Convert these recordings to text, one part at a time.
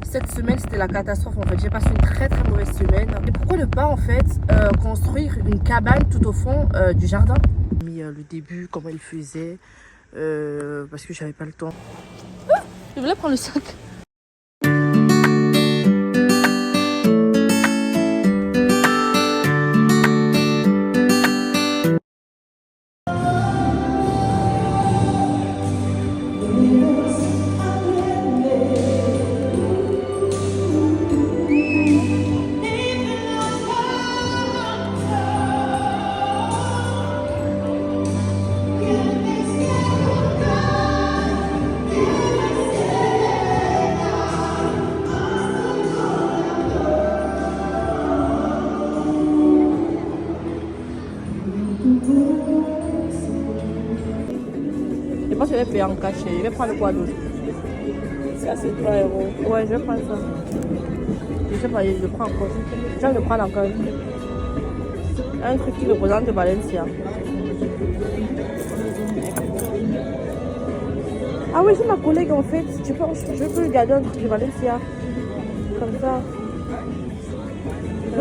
cette semaine c'était la catastrophe en fait. J'ai passé une très mauvaise semaine. Et pourquoi ne pas en fait construire une cabane tout au fond du jardin? J'ai mis le début, comment il faisait, parce que j'avais pas le temps. Ah, je voulais prendre le sac. Je pense que je vais payer en cachet. Je vais prendre quoi d'autre? Ça, c'est 3 euros. Ouais, je vais prendre ça. Je sais pas, je prends encore. Je vais prendre encore un truc qui représente Valencia. Ah oui, c'est ma collègue en fait. Je peux lui garder un truc de Valencia. Comme ça.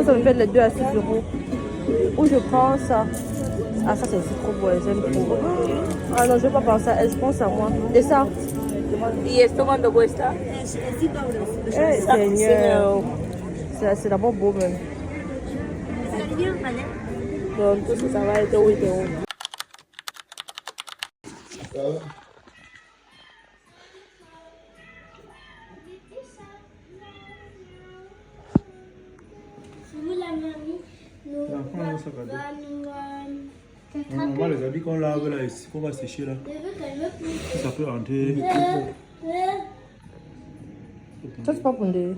Ça me fait les deux à 6 euros. Ou je prends ça. Ah, ça c'est trop beau, j'aime trop. Ah non, je vais pas prendre ça, je pense à moi. Et ça? ¿Y esto cuánto cuesta? Eh, Seigneur. C'est d'abord beau même. Donc, entonces ça va être 8 euros. Normalement, les habits qu'on lave là, ici, qu'on va sécher là, ça peut entrer. Ça c'est pas pour des...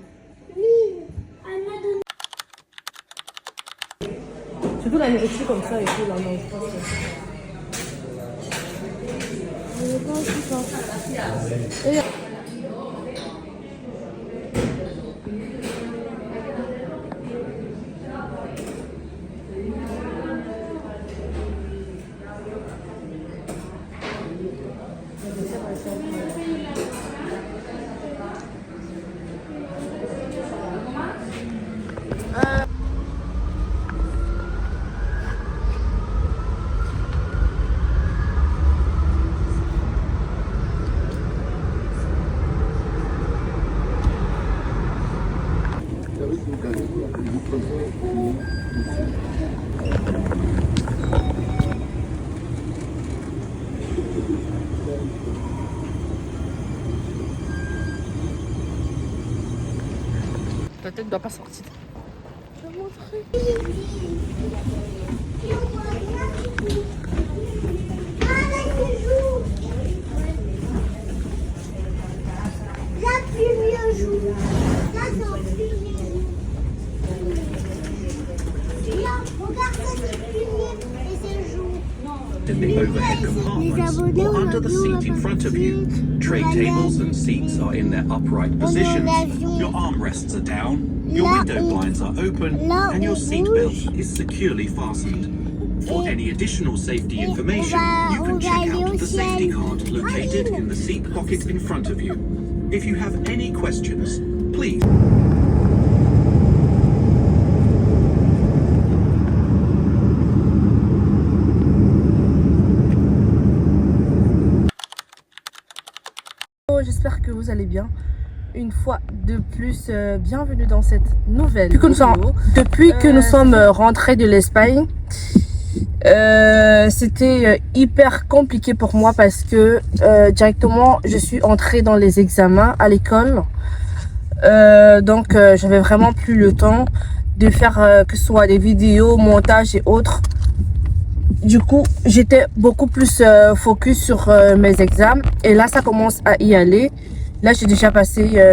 Surtout la nourriture comme ça et tout là, non, je pense que... Et... Ta tête ne doit pas sortir. Je vais montrer. La pluie joue. Là, c'est en fumier. Là, regarde cette fumier et c'est jour. In the overhead compartments or under the seat in front of you. Tray tables and seats are in their upright positions. Your armrests are down, your window blinds are open, and your seatbelt is securely fastened. For any additional safety information, you can check out the safety card located in the seat pocket in front of you. If you have any questions, please. J'espère que vous allez bien. Une fois de plus, bienvenue dans cette nouvelle vidéo. Depuis que nous sommes rentrés de l'Espagne, c'était hyper compliqué pour moi parce que directement je suis entrée dans les examens à l'école. Donc j'avais vraiment plus le temps de faire que ce soit des vidéos, montage et autres. Du coup, j'étais beaucoup plus focus sur mes examens. Et là, ça commence à y aller. Là, j'ai déjà passé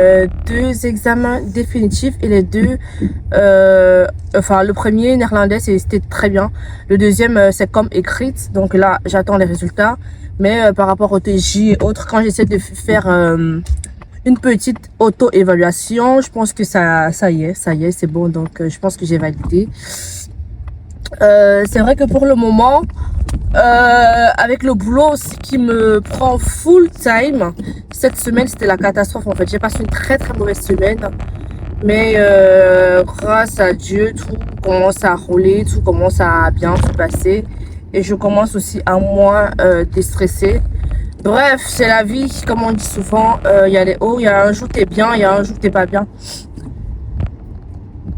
2 examens définitifs. Et les deux... enfin, le premier, néerlandais, c'était très bien. Le deuxième, c'est comme écrite. Donc là, j'attends les résultats. Mais par rapport au TJ et autres, quand j'essaie de faire une petite auto-évaluation, je pense que ça y est, c'est bon. Donc, je pense que j'ai validé. C'est vrai que pour le moment, avec le boulot aussi qui me prend full time, cette semaine c'était la catastrophe en fait. J'ai passé une très mauvaise semaine, mais grâce à Dieu tout commence à rouler, tout commence à bien se passer et je commence aussi à moins déstresser. Bref, c'est la vie, comme on dit souvent, il y a les hauts, il y a un jour t'es bien, il y a un jour t'es pas bien.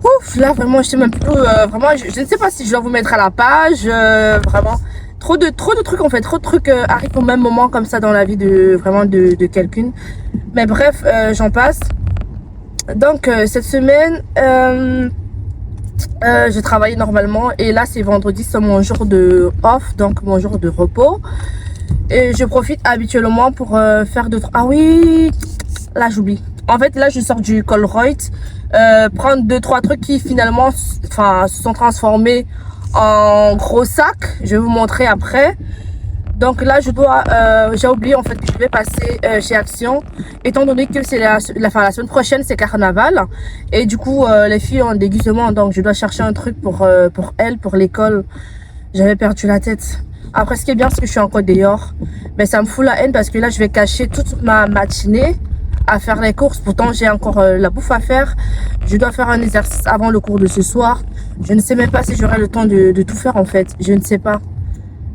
Ouf, là vraiment je sais même plus, vraiment je ne sais pas si je dois vous mettre à la page, vraiment. Trop de trucs en fait, trop de trucs arrivent au même moment comme ça dans la vie de quelqu'un. Mais bref, j'en passe. Donc cette semaine, je travaillais normalement et là c'est vendredi, c'est mon jour de off, donc mon jour de repos. Et je profite habituellement pour faire d'autres... Ah oui, là j'oublie. En fait là je sors du Colruyt, prendre 2-3 trucs qui finalement se sont transformés en gros sac. Je vais vous montrer après. Donc là je dois j'ai oublié en fait que je vais passer chez Action, étant donné que c'est la semaine prochaine c'est carnaval et du coup les filles ont un déguisement, donc je dois chercher un truc pour elles, pour l'école. J'avais perdu la tête. Après ce qui est bien c'est que je suis encore dehors, mais ça me fout la haine parce que là je vais cacher toute ma matinée à faire les courses. Pourtant j'ai encore la bouffe à faire. Je dois faire un exercice avant le cours de ce soir. Je ne sais même pas si j'aurai le temps de tout faire en fait. Je ne sais pas.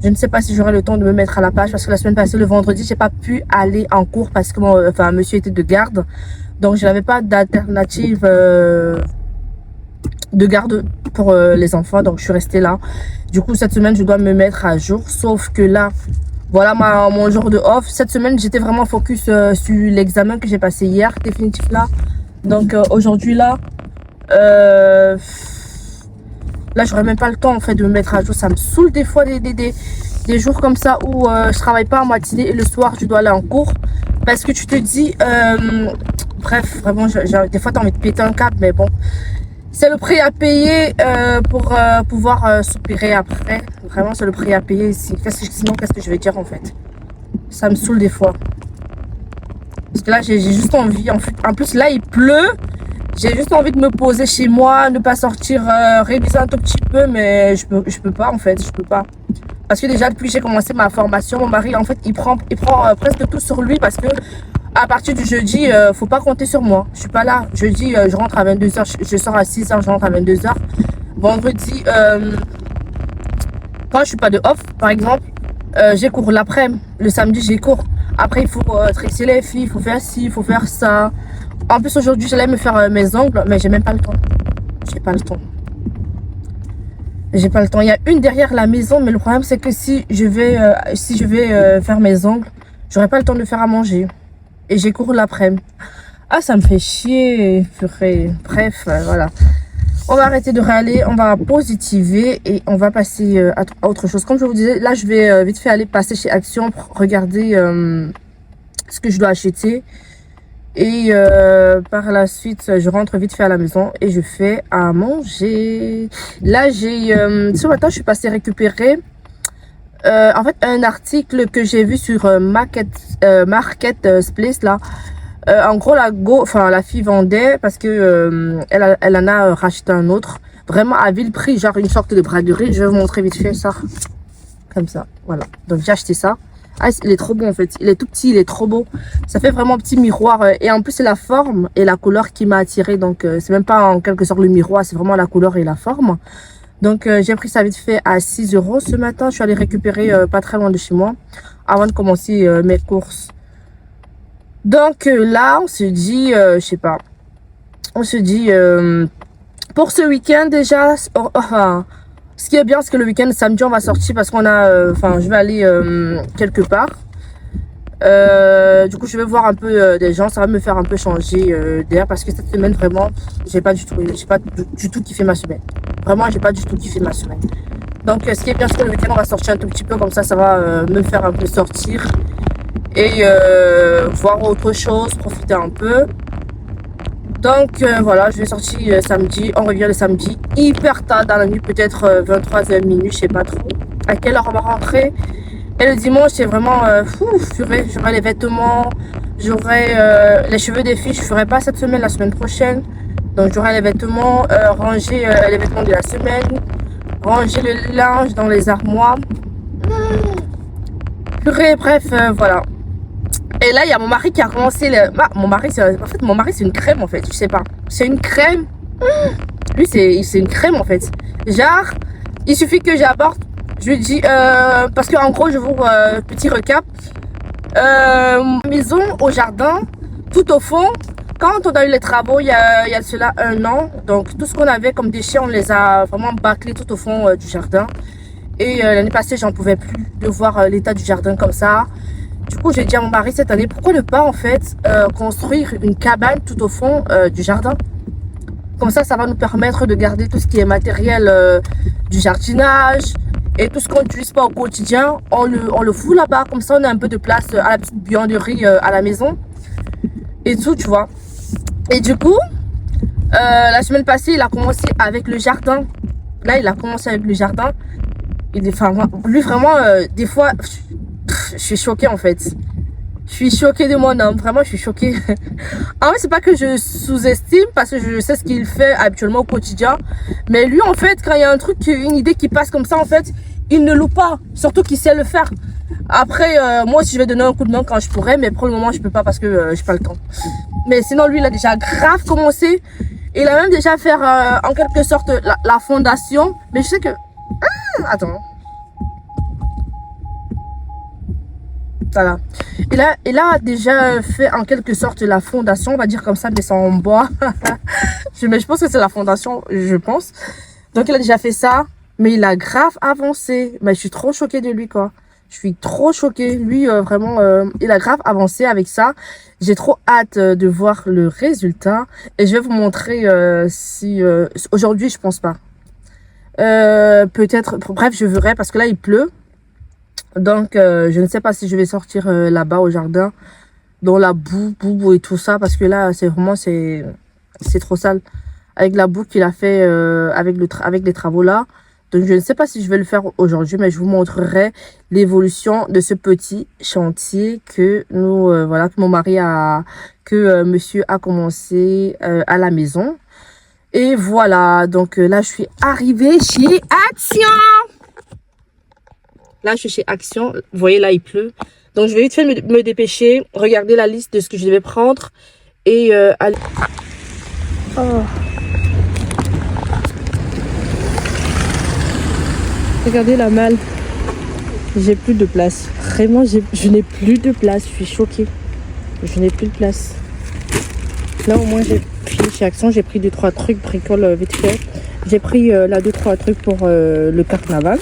Je ne sais pas si j'aurai le temps de me mettre à la page parce que la semaine passée, le vendredi, j'ai pas pu aller en cours parce que monsieur était de garde. Donc je n'avais pas d'alternative de garde pour les enfants. Donc je suis restée là. Du coup cette semaine je dois me mettre à jour. Sauf que là, voilà mon jour de off. Cette semaine j'étais vraiment focus sur l'examen que j'ai passé hier, définitif là. Donc aujourd'hui là, là j'aurais même pas le temps en fait de me mettre à jour. Ça me saoule des fois des jours comme ça où je travaille pas en matinée et le soir je dois aller en cours. Parce que tu te dis, bref, vraiment des fois t'as envie de péter un câble, mais bon. C'est le prix à payer pour pouvoir soupirer après. Vraiment, c'est le prix à payer ici. Sinon, qu'est-ce que je vais dire en fait? Ça me saoule des fois. Parce que là, j'ai juste envie. En plus, là, il pleut. J'ai juste envie de me poser chez moi, ne pas sortir, réviser un tout petit peu. Mais je peux pas en fait. Je peux pas. Parce que déjà, depuis que j'ai commencé ma formation, mon mari, en fait, il prend presque tout sur lui parce que à partir du jeudi, faut pas compter sur moi. Je suis pas là. Jeudi, je rentre à 22h. Je sors à 6h, je rentre à 22h. Vendredi, quand je suis pas de off, par exemple, j'ai cours l'après-midi. Le samedi, j'ai cours. Après, il faut tresser les filles, il faut faire ci, il faut faire ça. En plus, aujourd'hui, j'allais me faire mes ongles, mais j'ai même pas le temps. J'ai pas le temps. J'ai pas le temps. Il y a une derrière la maison, mais le problème, c'est que si je vais faire mes ongles, j'aurai pas le temps de faire à manger. Et j'ai cours l'après-midi. Ah, ça me fait chier, purée. Bref, voilà. On va arrêter de râler, on va positiver et on va passer à autre chose. Comme je vous disais, là, je vais vite fait aller passer chez Action pour regarder ce que je dois acheter. Et par la suite, je rentre vite fait à la maison et je fais à manger. Là, ce matin, je suis passée récupérer en fait un article que j'ai vu sur Marketplace là. En gros la fille vendait parce que elle en a racheté un autre vraiment à vil prix, genre une sorte de braderie. Je vais vous montrer vite fait ça comme ça, voilà. Donc j'ai acheté ça. Ah, il est trop bon en fait, il est tout petit, il est trop beau, ça fait vraiment petit miroir et en plus c'est la forme et la couleur qui m'a attiré. Donc c'est même pas en quelque sorte le miroir, c'est vraiment la couleur et la forme. Donc j'ai pris ça vite fait à 6 € ce matin. Je suis allée récupérer pas très loin de chez moi avant de commencer mes courses. Donc là on se dit, je sais pas, on se dit pour ce week-end déjà, enfin ce qui est bien c'est que le week-end samedi on va sortir parce qu'on a, enfin je vais aller quelque part. Du coup je vais voir un peu des gens, ça va me faire un peu changer d'air parce que cette semaine vraiment j'ai pas du tout kiffé ma semaine. Vraiment j'ai pas du tout kiffé ma semaine. Donc ce qui est bien c'est que le week-end on va sortir un tout petit peu, comme ça va me faire un peu sortir et voir autre chose, profiter un peu. Donc voilà, je vais sortir samedi, on revient le samedi hyper tard dans la nuit, peut-être 23h minuit, je sais pas trop à quelle heure on va rentrer. Et le dimanche c'est vraiment j'aurai les vêtements, j'aurai les cheveux des filles, je ferai pas cette semaine, la semaine prochaine. Donc j'aurai les vêtements, ranger les vêtements de la semaine, ranger le linge dans les armoires. Purée, bref, voilà. Et là, il y a mon mari qui a commencé. Mon mari, en fait, mon mari, c'est une crème, en fait. Je sais pas. C'est une crème. Lui, c'est une crème, en fait. Genre, il suffit que j'apporte. Je lui dis, parce qu'en gros, je vous petit recap. Maison au jardin, tout au fond. Quand on a eu les travaux, il y a cela 1 an. Donc, tout ce qu'on avait comme déchets, on les a vraiment bâclés tout au fond du jardin. Et l'année passée, j'en pouvais plus de voir l'état du jardin comme ça. Du coup, j'ai dit à mon mari cette année, pourquoi ne pas en fait construire une cabane tout au fond du jardin. Comme ça va nous permettre de garder tout ce qui est matériel du jardinage et tout ce qu'on n'utilise pas au quotidien. On le fout là-bas, comme ça on a un peu de place à la petite buanderie à la maison et tout, tu vois. Et du coup, la semaine passée, il a commencé avec le jardin. Là, il a commencé avec le jardin. Lui vraiment, des fois, je suis choquée en fait. Je suis choquée de mon homme, vraiment je suis choquée. En fait, c'est pas que je sous-estime parce que je sais ce qu'il fait habituellement au quotidien. Mais lui en fait, quand il y a un truc, une idée qui passe comme ça en fait, il ne loue pas. Surtout qu'il sait le faire. Après, moi aussi je vais donner un coup de main quand je pourrais, mais pour le moment je peux pas parce que j'ai pas le temps. Mais sinon lui il a déjà grave commencé. Il a même déjà fait en quelque sorte la fondation. Mais je sais que... attends. Voilà. Il a déjà fait en quelque sorte la fondation, on va dire comme ça, mais c'est en bois. Mais je pense que c'est la fondation, je pense. Donc il a déjà fait ça, mais il a grave avancé. Mais je suis trop choquée de lui, quoi. Je suis trop choquée. Lui, vraiment, il a grave avancé avec ça. J'ai trop hâte de voir le résultat. Et je vais vous montrer si... aujourd'hui, je pense pas. Peut-être... Bref, je verrai parce que là, il pleut. Donc, je ne sais pas si je vais sortir là-bas au jardin, dans la boue et tout ça, parce que là, c'est vraiment, c'est trop sale. Avec la boue qu'il a fait avec les travaux là. Donc, je ne sais pas si je vais le faire aujourd'hui, mais je vous montrerai l'évolution de ce petit chantier que nous, voilà, que mon mari monsieur a commencé à la maison. Et voilà, donc là, je suis arrivée chez Action. Là, je suis chez Action. Vous voyez, là, il pleut. Donc, je vais vite fait me dépêcher. Regarder la liste de ce que je devais prendre. Et aller... Oh. Regardez la malle. J'ai plus de place. Vraiment, je n'ai plus de place. Je suis choquée. Je n'ai plus de place. Là, au moins, j'ai fini chez Action. J'ai pris 2-3 trucs, bricole vite fait. J'ai pris là 2-3 trucs pour le carnaval.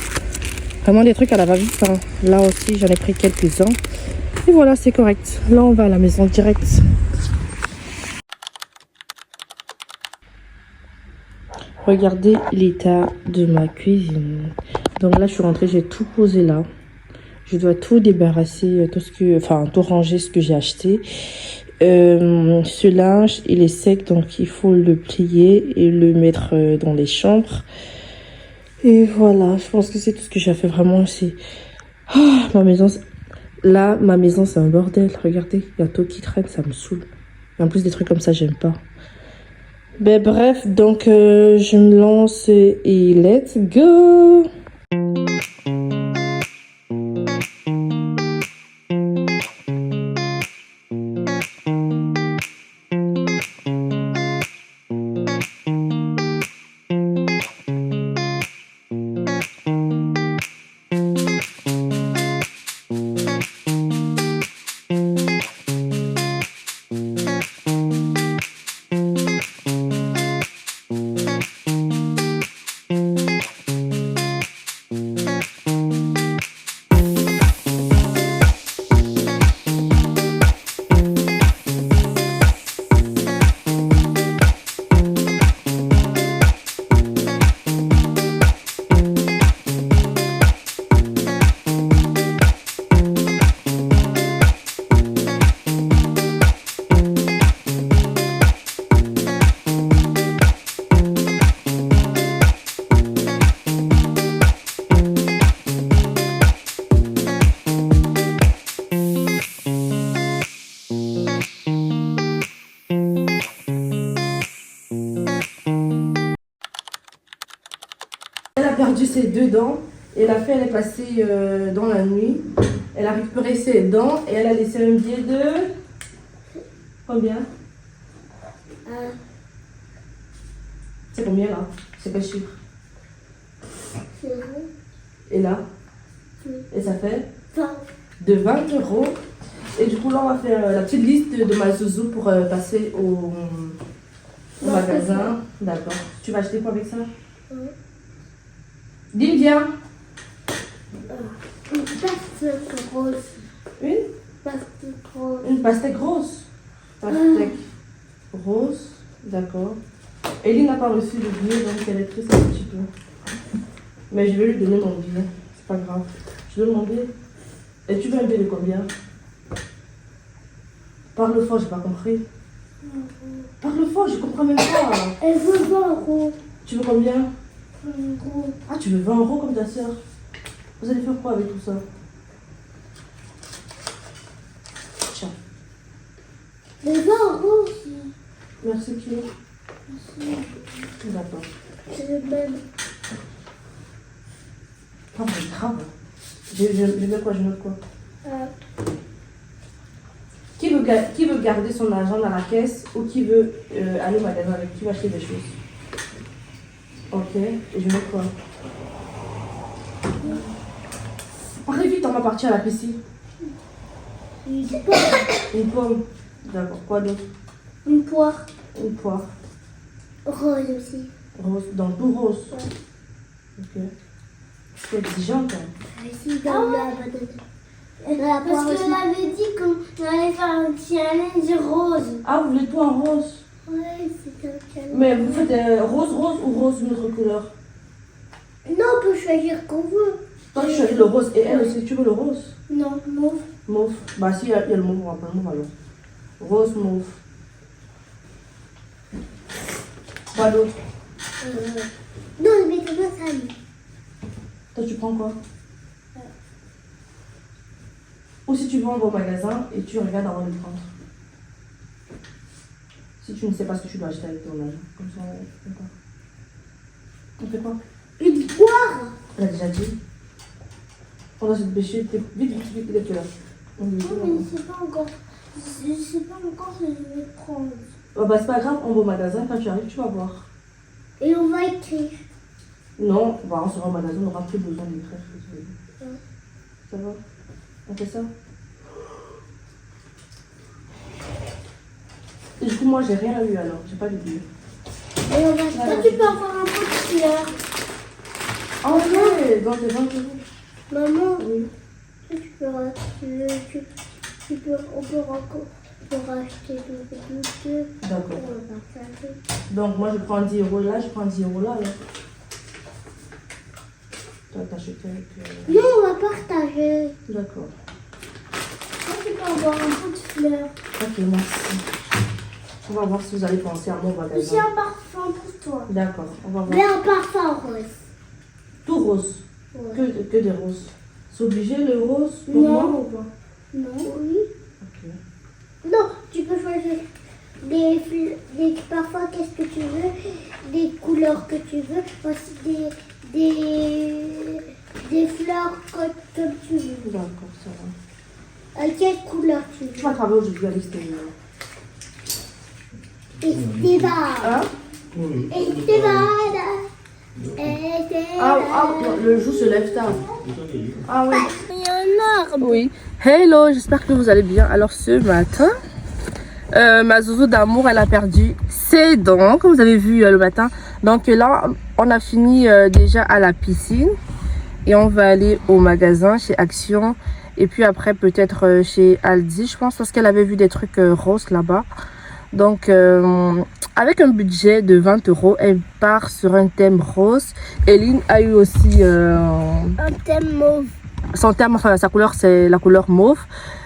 Vraiment des trucs à la va-vite. Hein. Là aussi, j'en ai pris quelques-uns. Et voilà, c'est correct. Là, on va à la maison direct. Regardez l'état de ma cuisine. Donc là, je suis rentrée, j'ai tout posé là. Je dois tout débarrasser, tout ranger ce que j'ai acheté. Ce linge, il est sec, donc il faut le plier et le mettre dans les chambres. Et voilà, je pense que c'est tout ce que j'ai fait. Vraiment, c'est... Oh, ma maison, là, ma maison, c'est un bordel. Regardez, il y a tout qui traîne, ça me saoule. Et en plus, des trucs comme ça, j'aime pas. Ben bref, donc je me lance et let's go! Elle a perdu ses 2 dents Et la fille, elle est passée dans la nuit. Elle a récupéré ses dents et elle a laissé un billet de... Combien? C'est combien là? C'est quel chiffre? Et là? Et ça fait? De 20 €. Et du coup là on va faire la petite liste de ma zouzou pour passer au magasin. D'accord. Tu vas acheter quoi avec ça? Dis bien. Une pastèque rose. Une? Pastèque rose. Une pastèque rose. Pastèque rose. D'accord. Eline n'a pas reçu le billet donc elle est triste un petit peu. Mais je vais lui donner mon billet. C'est pas grave. Je donne mon billet. Et tu veux un billet de combien? Parle fort, j'ai pas compris. Parle fort, je comprends même pas. Elle veut 20 €. Tu veux combien? 20 €. Ah, tu veux 20 € comme ta soeur? Vous allez faire quoi avec tout ça? Tiens. Mais 20 € aussi. Merci, qui? D'accord. C'est le même. Ah, mais grave. Je mets quoi? Je note quoi? Qui veut garder son argent dans la caisse ou qui veut aller au magasin avec qui va acheter des choses? Ok, et je mets quoi? Parlez vite, on va partir à la piscine. Une pomme. D'accord, quoi d'autre? Une poire. Une poire. Rose aussi. Rose, dans tout rose. Ok. C'est exigeante. Hein. Ici, dans la banane. Parce qu'elle avait dit qu'on allait faire un challenge rose. Ah, vous voulez tout en rose? Ouais, c'est un challenge. Mais vous faites rose ou rose une autre couleur? Non, on peut choisir qu'on veut. Toi, tu choisis le rose et elle aussi, tu veux le rose? Non, mauve. Mauve. Bah, si, il y a le mauve, on va prendre le mauve alors. Rose, mauve. Quoi d'autre? Non, mais c'est pas ça. Toi, tu prends quoi? Ou si tu vas au magasin et tu regardes avant de prendre. Si tu ne sais pas ce que tu dois acheter avec ton argent. Comme ça, on fait quoi? On fait quoi? Une poire. On a déjà dit. On doit se dépêcher. Vite, vite, là. Non, mais je sais pas encore. Je sais pas encore ce que je vais prendre. Oh, bah, c'est pas grave, on va au magasin. Quand tu arrives, tu vas voir. Et on va écrire. Non, bah, on sera au magasin, on n'aura plus besoin d'écrire. Ça va? On fait ça? Et du coup, moi, j'ai rien eu alors. J'ai pas de billet. Et on va... Toi, tu peux avoir un pot de fleurs. Ah, ouais, dans tes 20 €. Maman, Oui. on peut racheter deux. D'accord. Donc, moi, je prends 10 € là, je prends 10 € là, alors. Toi, t'achètes avec... Non, on va partager. D'accord. Toi, tu peux avoir un pot de fleurs. Ok, merci. On va voir si vous allez penser à mon magasin. Aussi un parfum pour toi. D'accord, on va voir. Mais un parfum rose. Tout rose. Ouais. Que des roses. C'est obligé le rose pour Non. moi ou pas? Non, oui. Ok. Non, tu peux choisir des parfums, qu'est-ce que tu veux, des couleurs que tu veux, aussi des fleurs comme tu veux. D'accord, ça va. Quelle couleur tu Tu veux? vas travailler aujourd'hui à l'extérieur. Esteban. Oui. Esteban. Non, le jour se lève tard. Ah oui. Il y a un arbre. Oui. Hello, j'espère que vous allez bien. Alors ce matin, ma zouzou d'amour, elle a perdu ses dents, comme vous avez vu le matin. Donc là, on a fini déjà à la piscine. Et on va aller au magasin chez Action. Et puis après, peut-être chez Aldi, je pense, parce qu'elle avait vu des trucs roses là-bas. Donc, avec un budget de 20 €, elle part sur un thème rose. Eline a eu aussi Un thème mauve. son thème, enfin sa couleur, c'est la couleur mauve.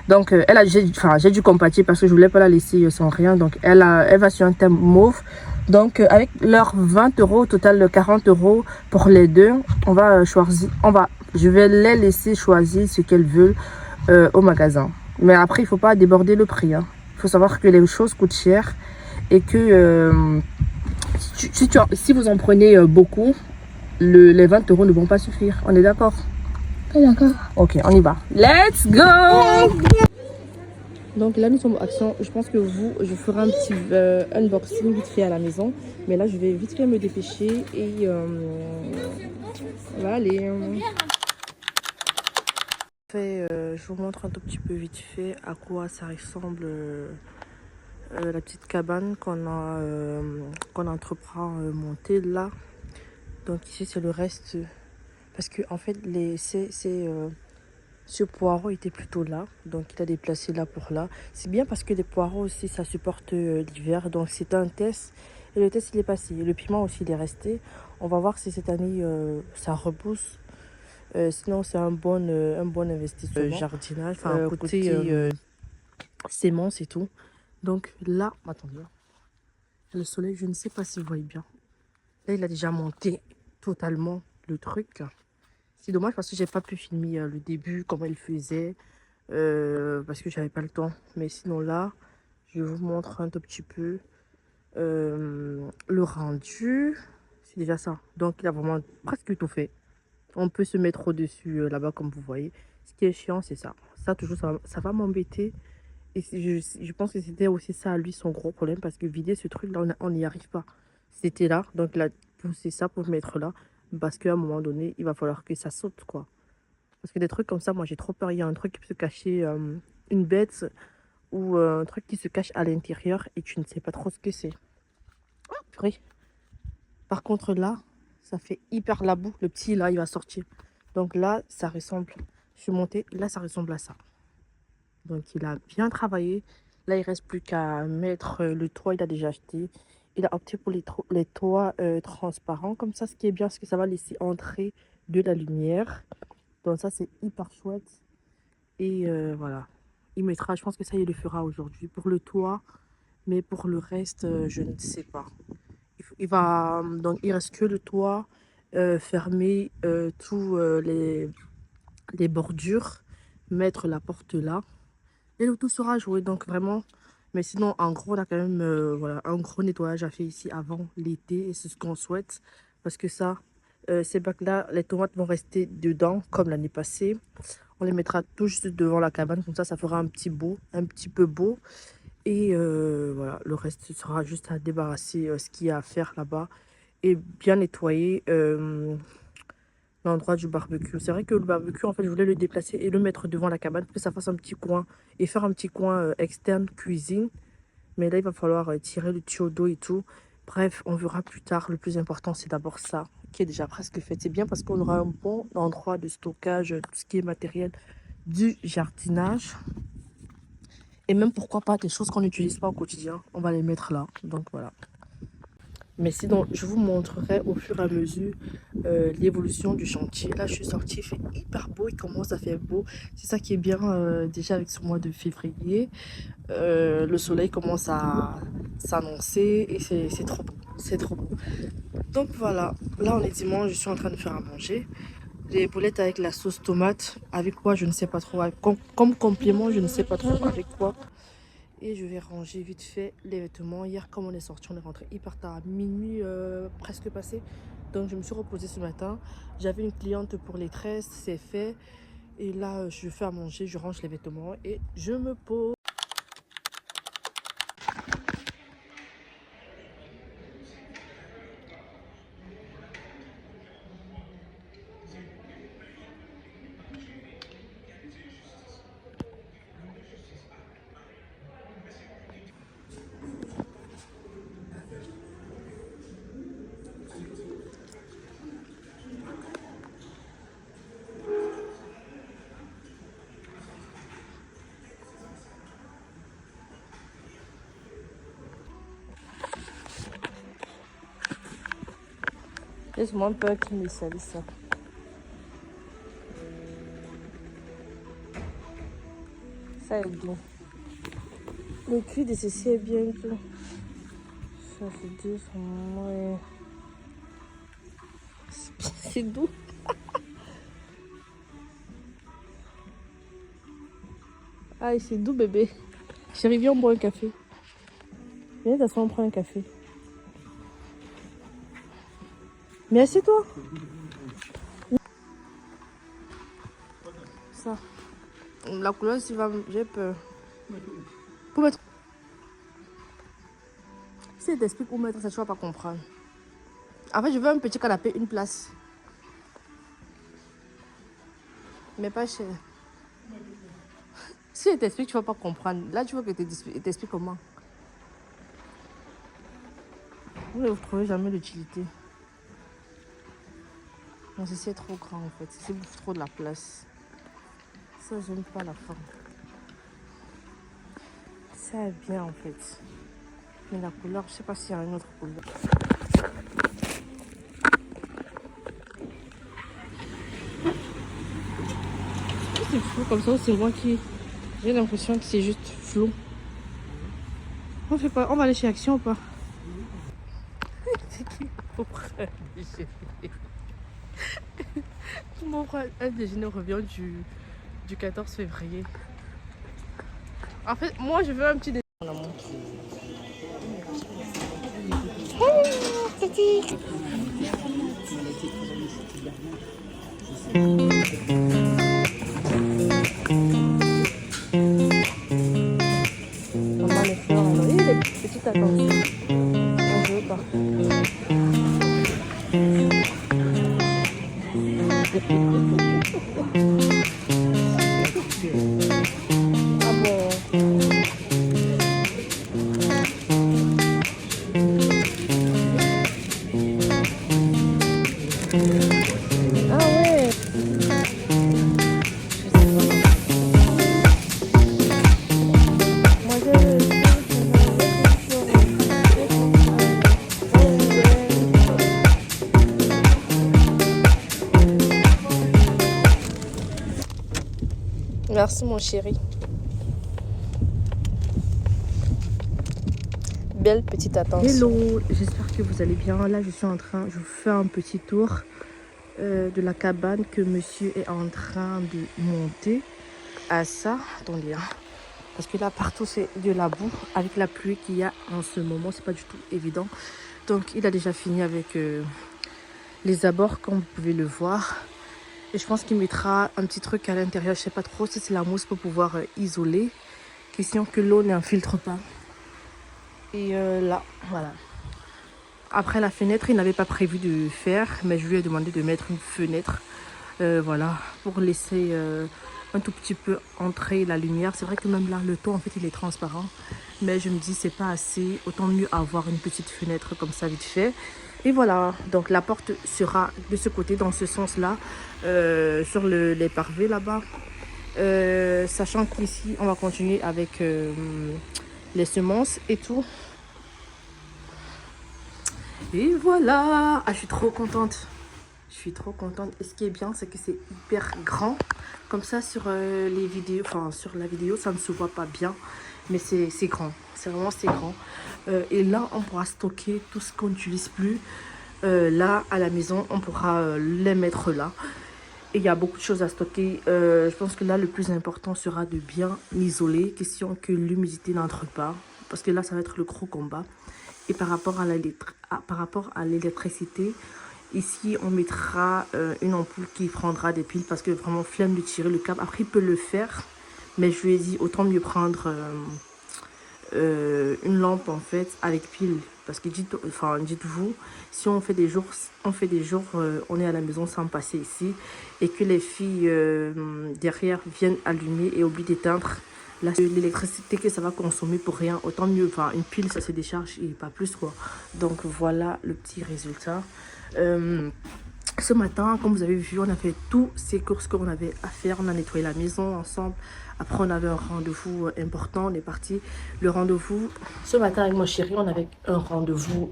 Donc, j'ai dû compatir parce que je voulais pas la laisser sans rien. Donc, elle va sur un thème mauve. Donc, avec leurs 20 €, au total de 40 € pour les deux, on va choisir. Je vais les laisser choisir ce qu'elles veulent au magasin. Mais après, il faut pas déborder le prix. Hein. Il faut savoir que les choses coûtent cher et que si vous en prenez beaucoup, les 20 € ne vont pas suffire. On est d'accord? D'accord. Ok, on y va. Let's go! Donc là, nous sommes en action. Je pense que je ferai un petit unboxing vite fait à la maison. Mais là, je vais vite fait me dépêcher et on va aller. Je vous montre un tout petit peu vite fait à quoi ça ressemble la petite cabane qu'on entreprend monter là. Donc ici, c'est le reste. Parce que en fait, ce poireau était plutôt là, donc il a déplacé là pour là. C'est bien parce que les poireaux aussi, ça supporte l'hiver. Donc c'est un test. Et le test, il est passé. Et le piment aussi, il est resté. On va voir si cette année, ça repousse. Sinon, c'est un bon investissement. Jardinage, enfin, côté sémence et tout. Donc là, attendez. Le soleil, je ne sais pas si vous voyez bien. Là, il a déjà monté totalement le truc. C'est dommage parce que j'ai pas pu filmer le début, comment il faisait, parce que j'avais pas le temps. Mais sinon là, je vous montre un tout petit peu le rendu. C'est déjà ça. Donc il a vraiment presque tout fait. On peut se mettre au-dessus là-bas comme vous voyez. Ce qui est chiant, c'est ça. Ça toujours, ça va m'embêter. Et je pense que c'était aussi ça, lui, son gros problème. Parce que vider ce truc-là, on n'y arrive pas. C'était là, donc il a poussé ça pour mettre là. Parce qu'à un moment donné, il va falloir que ça saute, quoi. Parce que des trucs comme ça, moi, j'ai trop peur. Il y a un truc qui peut se cacher, une bête ou un truc qui se cache à l'intérieur et tu ne sais pas trop ce que c'est. Oh, purée. Par contre, là, ça fait hyper la boue. Le petit, là, il va sortir. Donc là, ça ressemble... Je suis montée. Là, ça ressemble à ça. Donc, il a bien travaillé. Là, il reste plus qu'à mettre le toit. Il a déjà acheté. Il a opté pour les toits transparents. Comme ça, ce qui est bien, c'est que ça va laisser entrer de la lumière. Donc ça, c'est hyper chouette. Et voilà. Il mettra, je pense que ça, il le fera aujourd'hui pour le toit. Mais pour le reste, je ne sais pas. Donc, il reste que le toit, fermer tous les bordures, mettre la porte là. Et le tout sera joué. Donc vraiment... Mais sinon, en gros, on a quand même voilà, un gros nettoyage à faire ici avant l'été. Et c'est ce qu'on souhaite. Parce que ça, ces bacs-là, les tomates vont rester dedans comme l'année passée. On les mettra tout juste devant la cabane. Comme ça fera un petit peu beau. Et voilà, le reste, ce sera juste à débarrasser ce qu'il y a à faire là-bas. Et bien nettoyer l'endroit du barbecue. C'est vrai que le barbecue, en fait, je voulais le déplacer et le mettre devant la cabane pour que ça fasse un petit coin et faire un petit coin externe cuisine. Mais là, il va falloir tirer le tuyau d'eau et tout. Bref, on verra plus tard. Le plus important, c'est d'abord ça, qui est déjà presque fait. C'est bien parce qu'on aura un bon endroit de stockage, tout ce qui est matériel du jardinage. Et même, pourquoi pas, des choses qu'on n'utilise pas au quotidien. On va les mettre là. Donc, voilà. Mais sinon, je vous montrerai au fur et à mesure l'évolution du chantier. Là, je suis sortie, il fait hyper beau, il commence à faire beau. C'est ça qui est bien déjà avec ce mois de février. Le soleil commence à s'annoncer et c'est trop beau. C'est trop beau. Donc voilà, là on est dimanche, je suis en train de faire à manger. Les boulettes avec la sauce tomate, avec quoi je ne sais pas trop. Comme complément, je ne sais pas trop avec quoi. Et je vais ranger vite fait les vêtements. Hier, comme on est sorti, on est rentré hyper tard, à minuit presque passé. Donc, je me suis reposée ce matin. J'avais une cliente pour les tresses, c'est fait. Et là, je fais à manger, je range les vêtements et je me pose. There's one bird qui me sait ça. Ça est doux. Le cuir de ceci est bien doux. Ça c'est doux, ouais. C'est doux. Ah, c'est doux bébé. Chérie, viens on boit un café. Viens t'asseoir, on prend un café. Mais assieds-toi. Ça. La couleur, j'ai peur. Pour mettre. Si je t'explique où mettre ça, tu vas pas comprendre. En fait, je veux un petit canapé, une place. Mais pas cher. Si je t'explique, tu vas pas comprendre. Là, tu veux que je t'explique comment. Vous ne trouvez jamais l'utilité. Non, ceci est trop grand en fait. Ceci bouffe trop de la place. Ça, j'aime pas la forme. Ça est bien en fait. Mais la couleur, je sais pas s'il y a une autre couleur. C'est flou comme ça, c'est moi qui... J'ai l'impression que c'est juste flou. On fait pas... On va aller chez Action ou pas? C'est qui? Mon frère, un déjeuner revient du 14 février. En fait, moi, je veux un petit déjeuner. On la montre. Maman, les fleurs, alors, il y a des petites attentions. On veut pas. Ah bon. Ah ouais. Moi merci mon chéri. Belle petite attention. Hello, j'espère que vous allez bien. Là, je suis en train, je vous fais un petit tour de la cabane que monsieur est en train de monter. À ça, attendez, hein. Parce que là, partout, c'est de la boue. Avec la pluie qu'il y a en ce moment, c'est pas du tout évident. Donc, il a déjà fini avec les abords, comme vous pouvez le voir. Et je pense qu'il mettra un petit truc à l'intérieur. Je sais pas trop si c'est la mousse pour pouvoir isoler. Question que l'eau n'infiltre pas. Et là, voilà. Après la fenêtre, il n'avait pas prévu de faire. Mais je lui ai demandé de mettre une fenêtre. Voilà, pour laisser un tout petit peu entrer la lumière. C'est vrai que même là, le toit, en fait, il est transparent. Mais je me dis, c'est pas assez. Autant mieux avoir une petite fenêtre comme ça, vite fait. Et voilà, donc la porte sera de ce côté, dans ce sens-là, sur les pavés là-bas. Sachant qu'ici, on va continuer avec les semences et tout. Et voilà, ah, je suis trop contente. Je suis trop contente. Et ce qui est bien, c'est que c'est hyper grand. Comme ça, sur les vidéos, enfin sur la vidéo, ça ne se voit pas bien. Mais c'est grand. C'est vraiment, c'est grand. Et là, on pourra stocker tout ce qu'on n'utilise plus. Là, à la maison, on pourra les mettre là. Et il y a beaucoup de choses à stocker. Je pense que là, le plus important sera de bien isoler. Question que l'humidité n'entre pas. Parce que là, ça va être le gros combat. Et par rapport à l'électricité, ici, on mettra une ampoule qui prendra des piles. Parce que vraiment, flemme de tirer le câble. Après, il peut le faire. Mais je lui ai dit, autant mieux prendre une lampe, en fait, avec pile. Parce que dites-vous, si on fait des jours, on est à la maison sans passer ici. Et que les filles derrière viennent allumer et oublient d'éteindre. L'électricité que ça va consommer pour rien, autant mieux, enfin une pile ça se décharge et pas plus quoi. Donc voilà le petit résultat. Ce matin, comme vous avez vu, on a fait toutes ces courses qu'on avait à faire. On a nettoyé la maison ensemble. Après, on avait un rendez-vous important. On est parti. Le rendez-vous, ce matin avec mon chéri, on avait un rendez-vous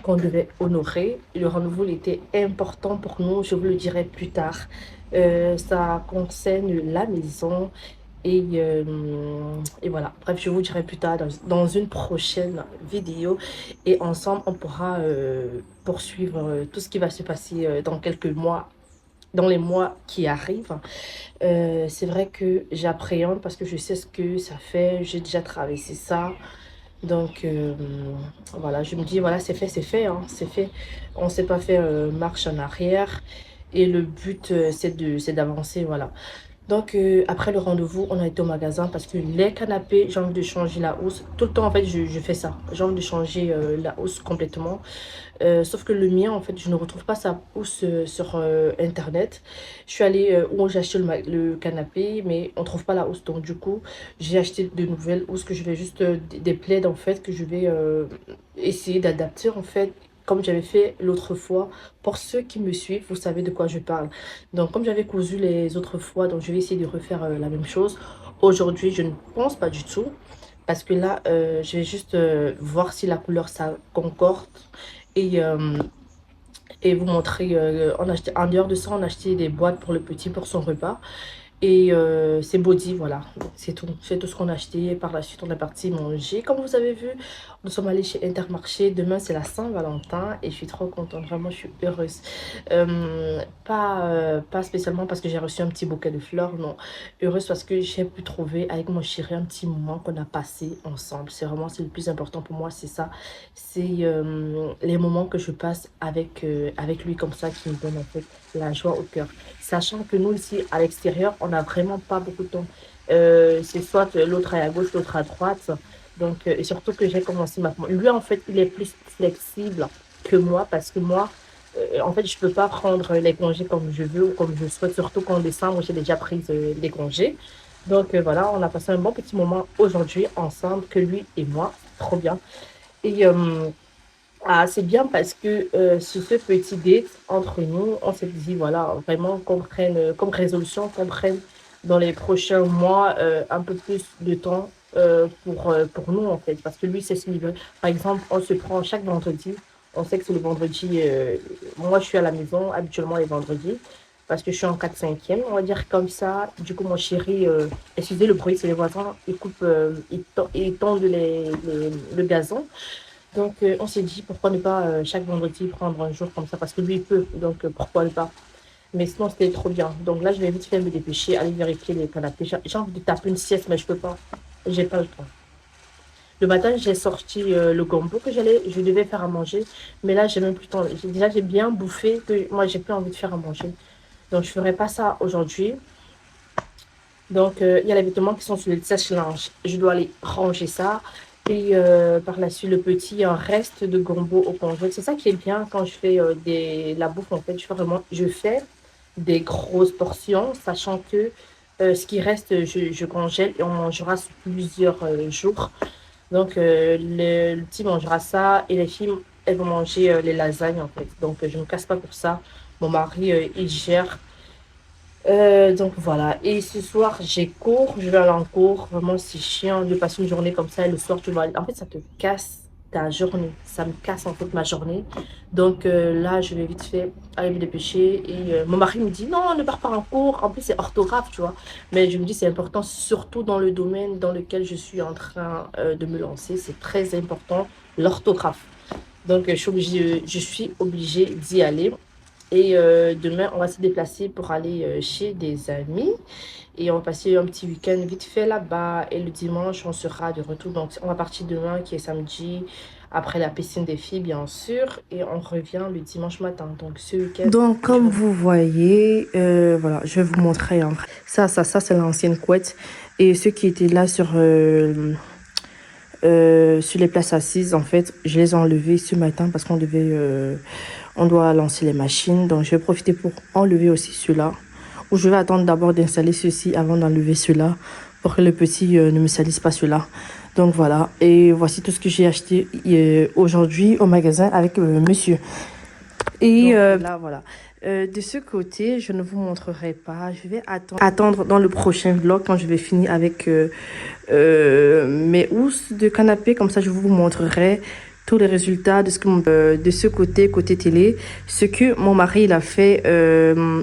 qu'on devait honorer. Le rendez-vous il était important pour nous. Je vous le dirai plus tard. Ça concerne la maison. Et voilà, bref, je vous dirai plus tard dans une prochaine vidéo. Et ensemble, on pourra poursuivre tout ce qui va se passer dans quelques mois, dans les mois qui arrivent. C'est vrai que j'appréhende parce que je sais ce que ça fait. J'ai déjà traversé ça. Donc, voilà, je me dis, voilà, c'est fait, hein, c'est fait. On ne s'est pas fait marche en arrière. Et le but, c'est d'avancer, voilà. Donc, après le rendez-vous, on a été au magasin parce que les canapés, j'ai envie de changer la housse. Tout le temps, en fait, je fais ça. J'ai envie de changer la housse complètement. Sauf que le mien, en fait, je ne retrouve pas sa housse sur Internet. Je suis allée où j'ai acheté le canapé, mais on ne trouve pas la housse. Donc, du coup, j'ai acheté de nouvelles housses que je vais juste... des plaids, en fait, que je vais essayer d'adapter, en fait, comme j'avais fait l'autre fois. Pour ceux qui me suivent, vous savez de quoi je parle. Donc, comme j'avais cousu les autres fois, donc je vais essayer de refaire la même chose. Aujourd'hui, je ne pense pas du tout. Parce que là, je vais juste voir si la couleur, ça concorde. Et, et vous montrer, en dehors de ça, on a acheté des boîtes pour le petit, pour son repas. Et c'est body, voilà, c'est tout ce qu'on a acheté. Par la suite, on est parti manger. Comme vous avez vu, nous sommes allés chez Intermarché. Demain, c'est la Saint-Valentin et je suis trop contente, vraiment, je suis heureuse. Pas spécialement parce que j'ai reçu un petit bouquet de fleurs, non. Heureuse parce que j'ai pu trouver avec mon chéri un petit moment qu'on a passé ensemble. C'est vraiment, c'est le plus important pour moi, c'est ça. C'est les moments que je passe avec lui comme ça qui me donnent en fait la joie au cœur. Sachant que nous, ici, à l'extérieur, on n'a vraiment pas beaucoup de temps. C'est soit l'autre est à gauche, l'autre à droite. Donc, et surtout que j'ai commencé maintenant. Lui, en fait, il est plus flexible que moi parce que moi, en fait, je peux pas prendre les congés comme je veux ou comme je souhaite. Surtout qu'en décembre, j'ai déjà pris des congés. Donc, voilà, on a passé un bon petit moment aujourd'hui ensemble, que lui et moi. Trop bien. Et c'est bien parce que sur ce petit date entre nous, on s'est dit, voilà, vraiment qu'on prenne comme résolution, qu'on prenne dans les prochains mois un peu plus de temps pour nous, en fait. Parce que lui, c'est ce qu'il veut. Par exemple, on se prend chaque vendredi. On sait que c'est le vendredi. Moi, je suis à la maison habituellement les vendredis parce que je suis en 4/5e, on va dire comme ça. Du coup, mon chéri, excusez le bruit, c'est les voisins, ils coupent, ils tondent le gazon. Donc, on s'est dit, pourquoi ne pas chaque vendredi prendre un jour comme ça, parce que lui, il peut, donc pourquoi ne pas. Mais sinon, c'était trop bien. Donc là, je vais vite fait me dépêcher, aller vérifier les canapés. J'ai envie de taper une sieste, mais je peux pas. J'ai pas le temps. Le matin, j'ai sorti le gombo que je devais faire à manger. Mais là, j'ai même plus le temps. Déjà, j'ai bien bouffé que moi, j'ai plus envie de faire à manger. Donc, je ferai pas ça aujourd'hui. Donc, il y a les vêtements qui sont sur le sèche-linge. Je dois aller ranger ça. Et par la suite, le petit, un reste de gombo au congèle. C'est ça qui est bien quand je fais la bouffe, en fait. Je fais des grosses portions, sachant que ce qui reste, je congèle et on mangera sur plusieurs jours. Donc, le petit mangera ça et les filles, elles vont manger les lasagnes, en fait. Donc, je ne me casse pas pour ça. Mon mari, il gère. Donc voilà, et ce soir j'ai cours, je vais aller en cours, vraiment c'est chiant de passer une journée comme ça et le soir tu vas aller, en fait ça te casse ta journée, ça me casse en fait ma journée. Donc là je vais vite fait aller me dépêcher et mon mari me dit non ne pars pas en cours, en plus c'est orthographe tu vois, mais je me dis c'est important surtout dans le domaine dans lequel je suis en train de me lancer, c'est très important l'orthographe. Donc je suis obligée d'y aller. Et demain, on va se déplacer pour aller chez des amis. Et on va passer un petit week-end vite fait là-bas. Et le dimanche, on sera de retour. Donc, on va partir demain, qui est samedi, après la piscine des filles, bien sûr. Et on revient le dimanche matin. Donc, ce week-end... Donc, comme vous voyez, voilà, je vais vous montrer. Hein. Ça, c'est l'ancienne couette. Et ceux qui étaient là sur les places assises, en fait, je les ai enlevés ce matin parce qu'on devait... on doit lancer les machines. Donc, je vais profiter pour enlever aussi ceux-là. Ou je vais attendre d'abord d'installer ceux-ci avant d'enlever ceux-là. Pour que le petit ne me salisse pas ceux-là. Donc, voilà. Et voici tout ce que j'ai acheté aujourd'hui au magasin avec monsieur. Et donc, là, voilà. De ce côté, je ne vous montrerai pas. Je vais attendre dans le prochain vlog quand je vais finir avec mes housses de canapé. Comme ça, je vous montrerai tous les résultats de ce côté télé. Ce que mon mari il a fait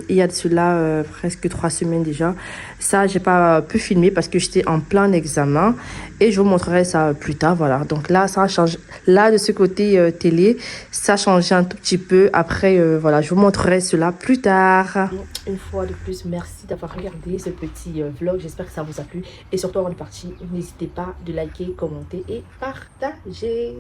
il y a de cela presque 3 semaines déjà. Ça, j'ai pas pu filmer parce que j'étais en plein examen et je vous montrerai ça plus tard. Voilà. Donc là, ça change. Là, de ce côté télé, ça change un tout petit peu. Après, voilà, je vous montrerai cela plus tard. Une fois de plus, merci d'avoir regardé ce petit vlog. J'espère que ça vous a plu. Et surtout, avant de partir, n'hésitez pas de liker, commenter et partager.